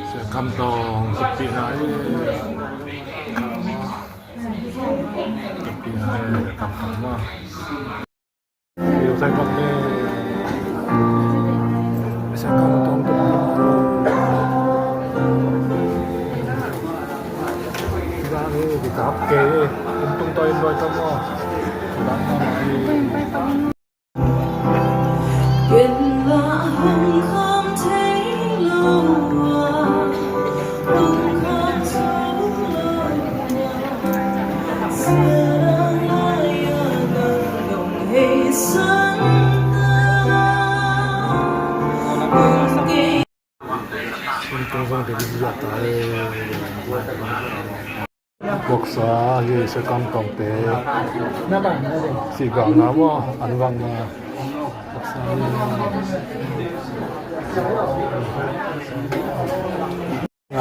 เสือคำตองสปีไหนสปีไหนคำตองว่าอยู่ใส่บังเน่เสือคำตองตัวร้านนี้ดีครับเก๋ตุ้งต่อยด้วยทั้งหมดร้านนี้เป็นละห้องความเทโลวาห้องความสูงลงเสียงลายบังลงให้สันตาคุณต้องสั่งถึงยอดตายบกษาเยสกันตองเตน้าบ้านนะเด็กสีกางน้ำว่าอันวังมาบกษาไง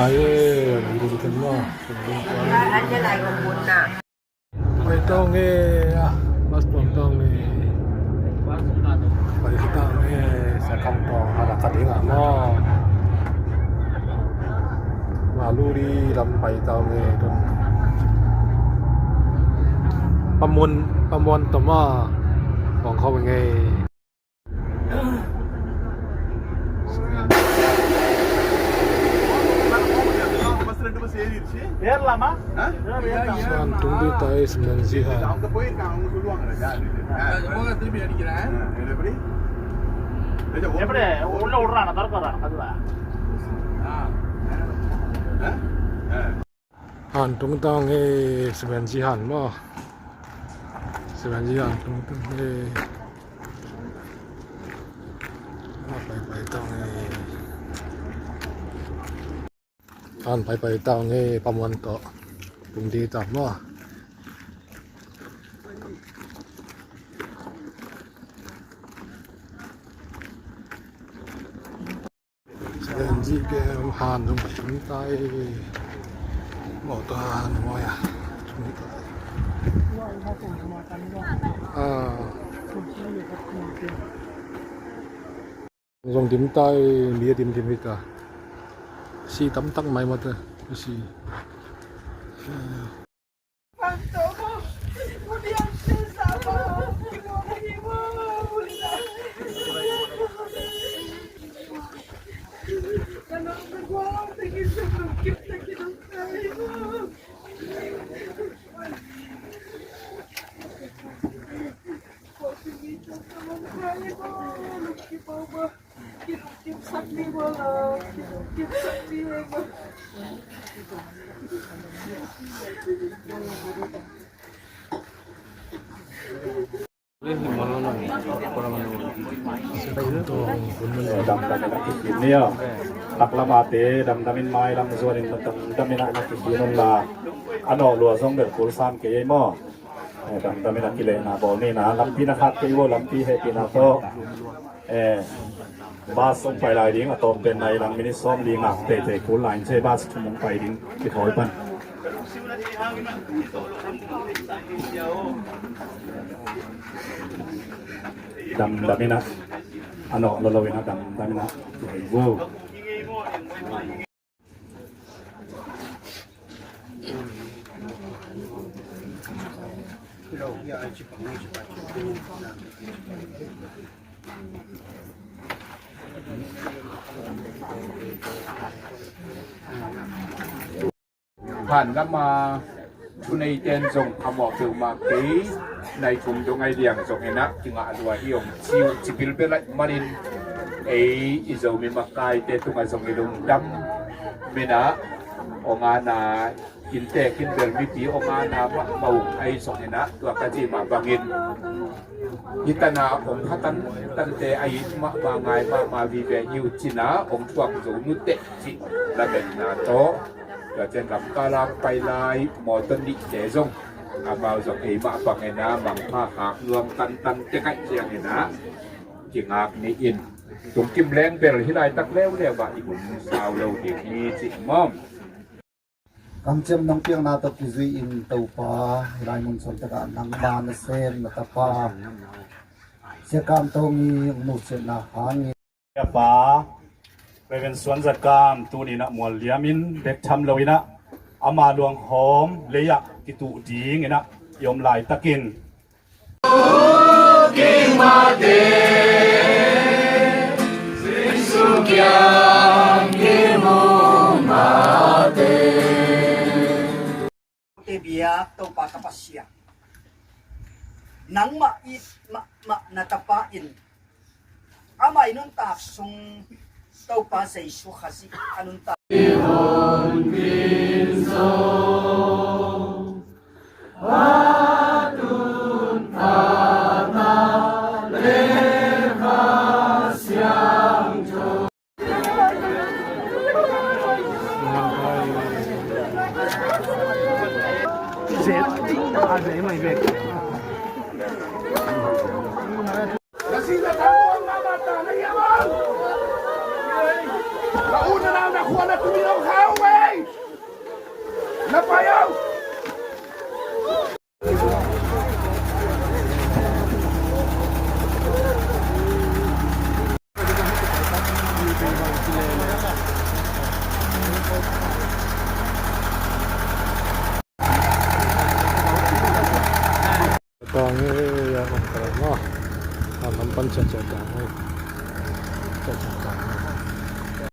ดูกันว่าอันจะไหลของคุณน่ะไม่ต้องเงี้ยบัสต้องเงี้ยไปที่ตั้งเงี้ยสกันตองอะไรกันดีงามว่าลูรีลำไปตามเลยจนประมวลต่อมาของเขาเป็นไงส่วนตรงที่ใต้สมัยสิฮะหันตรงตองเอสเวนจีหันบ่สเวนจีหันตรงตองเอไปตองเอหันไปตองเอประมวลต่อตรงที่ต่ำบ่สเวนจีแกหันตรงใต้หมอตาหนูอ่ะลงดิมใต้เมียดิมวิตาสีตั้มตั้งไม่หมดเลยสีเนี่ยตักละมาเตดำดำมินไม้ลำส่วนนึงดำมินักนักกินนลาอันอลัวทรงเด็กกุลสามเกยม่อดำมินักกิเลนาบอลนี่นะลำพีนะครับเกยวลำพีเฮปินาโตบาสส่งไปลายดิ้งอะตอมเป็นในลำมินิซ้อมดีงักเตะกุลลายใช่บาสชั่วโมงไปดิ้งที่ถอยปันดำมินักอันอเราเองนะดำมินักว้าวผ่านกันมาชุนในเจนส่งคำบอกถึงมาปีในกลุ่มตรงไอเดียงส่งเองนะจึงอาด้วยที่องชิวจิบิลเปลัดมารินอิโซมิมากายเตตุงไอส่งในดงดำเมนะองานากินเตกินเดินมิติองานาเบาไอส่งเองนะตัวกระจีมาบางอินยิตนาองค์ทันตันเตไอมาบางไงมาวิเวยิวจินะองค์ช่วงสูนุเตจิและเป็นนาโตก็จะนำกาลามไปลายหมอต้นดิเจซงอาบาวสงเอมาปังเอนะบางผ้าหากรวมกันตันจะใกล้เสียงเอนะจิงหากนี้อินตุ่มกิมแรงเป็นที่ไรตักเล้วเนี่ยบ่าอีกคนสาวเราเด็กมีจิม่อมกังเจมน้องเปียงนาตกิจุยอินตูปาลายมุนสนตะการนังบานเซนนาตปาเสียการตรงนี้มุสนาหางีปา ไปเป็นสวนจัดการตูนี่นะมวลเลียมินเด็กทำเลยนะอามาหลวงหอมเลยะกิตุดีไงนะยมลายตะกินBiak tau pakapasya. Nang natapain. Amay nun taksong tau pa sa isu kasi anong ta. Nasila tayo ang mamata na yaman! Nauna na nakuha na tuminong highway! Napayaw! Tangi ya karena nampan caca tangi. Caca tangi.